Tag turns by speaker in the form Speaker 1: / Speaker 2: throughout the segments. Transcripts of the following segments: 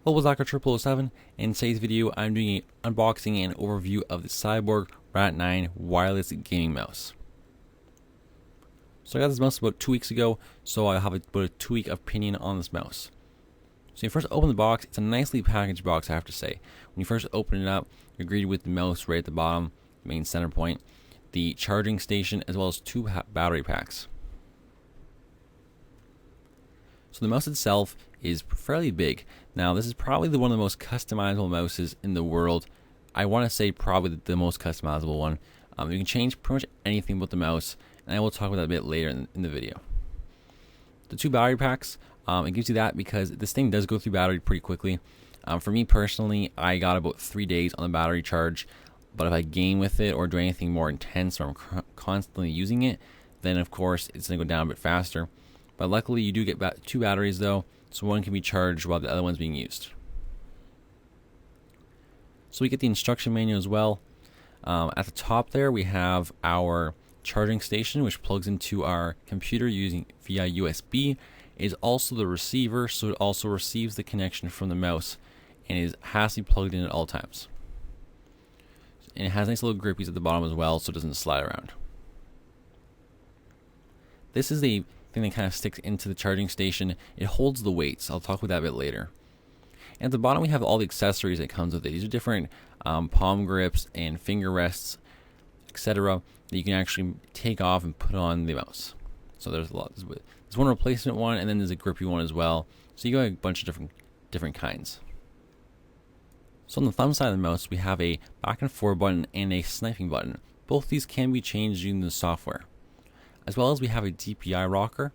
Speaker 1: Hello, it's Dr. 007. In today's video, I'm doing an unboxing and overview of the Cyborg Rat9 wireless gaming mouse. So I got this mouse about 2 weeks ago, so I have about a 2-week opinion on this mouse. So you first open the box. It's a nicely packaged box, I have to say. When you first open it up, you're greeted with the mouse right at the bottom, the main center point, the charging station, as well as 2 battery packs. So the mouse itself is fairly big. Now this is probably one of the most customizable mouses in the world. I want to say probably the most customizable one. You can change pretty much anything about the mouse, and I will talk about that a bit later in the video. The 2 battery packs, it gives you that because this thing does go through battery pretty quickly. For me personally, I got about 3 days on the battery charge, but if I game with it or do anything more intense or I'm constantly using it, then of course it's going to go down a bit faster. But luckily you do get 2 batteries though, so one can be charged while the other one's being used. So we get the instruction manual as well. At the top there we have our charging station, which plugs into our computer via USB. It is also the receiver, so it also receives the connection from the mouse and has to be plugged in at all times. And it has nice little grippies at the bottom as well, so it doesn't slide around. This is the thing that kind of sticks into the charging station. It holds the weights. I'll talk about that a bit later. And at the bottom we have all the accessories that comes with it. These are different palm grips and finger rests, etc. that you can actually take off and put on the mouse. So there's a lot. There's one replacement one, and then there's a grippy one as well. So you got a bunch of different kinds. So on the thumb side of the mouse we have a back and forward button and a sniping button. Both these can be changed using the software. As well as we have a DPI rocker,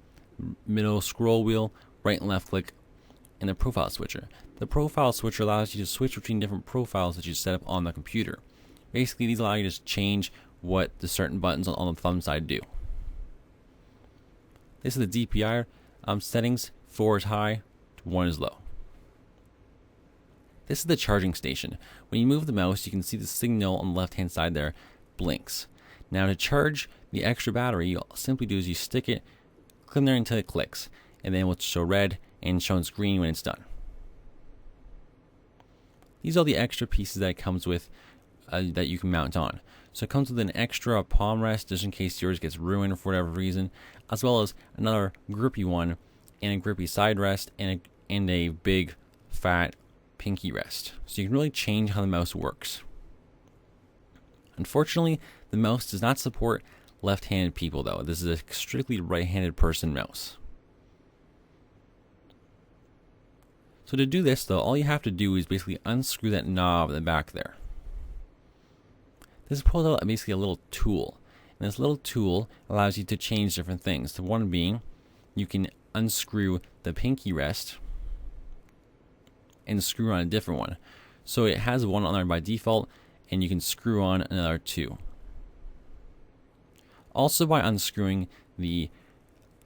Speaker 1: middle scroll wheel, right and left click, and the profile switcher. The profile switcher allows you to switch between different profiles that you set up on the computer. Basically, these allow you to change what the certain buttons on the thumb side do. This is the DPI settings. 4 is high, 1 is low. This is the charging station. When you move the mouse, you can see the signal on the left hand side there blinks. Now to charge the extra battery, you'll simply do is you stick it, click there until it clicks, and then it will show red and shows green when it's done. These are the extra pieces that it comes with that you can mount on. So it comes with an extra palm rest just in case yours gets ruined for whatever reason, as well as another grippy one and a grippy side rest and a big fat pinky rest. So you can really change how the mouse works. Unfortunately, the mouse does not support left-handed people though. This is a strictly right-handed person mouse. So to do this though, all you have to do is basically unscrew that knob in the back there. This pulls out basically a little tool. And this little tool allows you to change different things. The one being, you can unscrew the pinky rest and screw on a different one. So it has one on there by default, and you can screw on another 2. Also, by unscrewing the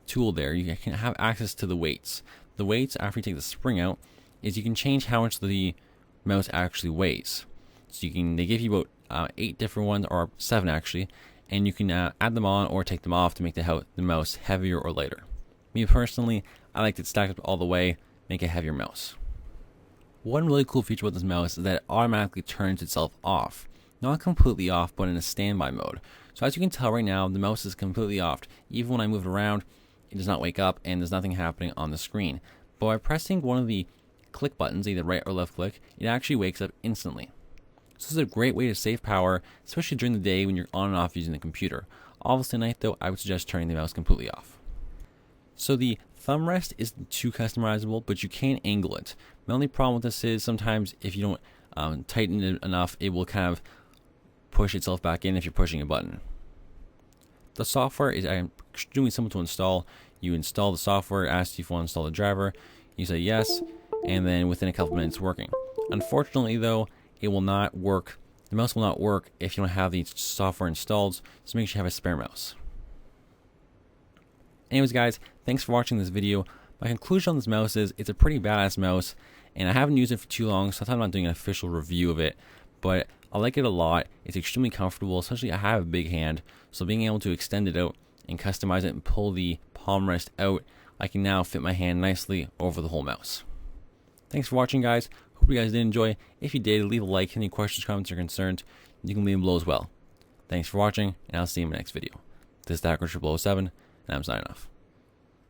Speaker 1: tool there, you can have access to the weights. The weights, after you take the spring out, is you can change how much the mouse actually weighs. So they give you about 8 different ones, or 7 actually, and you can add them on or take them off to make the mouse heavier or lighter. Me personally, I like it stacked up all the way, make a heavier mouse. One really cool feature about this mouse is that it automatically turns itself off. Not completely off, but in a standby mode. So as you can tell right now, the mouse is completely off. Even when I move it around, it does not wake up and there's nothing happening on the screen. But by pressing one of the click buttons, either right or left click, it actually wakes up instantly. So this is a great way to save power, especially during the day when you're on and off using the computer. Obviously at night though, I would suggest turning the mouse completely off. So the thumb rest isn't too customizable, but you can angle it. My only problem with this is sometimes if you don't tighten it enough, it will kind of push itself back in if you're pushing a button. The software is extremely simple to install. You install the software, asks you if you want to install the driver, you say yes, and then within a couple minutes it's working. Unfortunately though, it will not work. The mouse will not work if you don't have the software installed, so make sure you have a spare mouse. Anyways guys, thanks for watching this video. My conclusion on this mouse is it's a pretty badass mouse, and I haven't used it for too long, so I'm not doing an official review of it, but I like it a lot. It's extremely comfortable, especially I have a big hand, so being able to extend it out and customize it and pull the palm rest out, I can now fit my hand nicely over the whole mouse. Thanks for watching, guys. Hope you guys did enjoy. If you did, leave a like. Any questions, comments, or concerns, you can leave them below as well. Thanks for watching, and I'll see you in my next video. This is Hacker 007, and I'm signing off.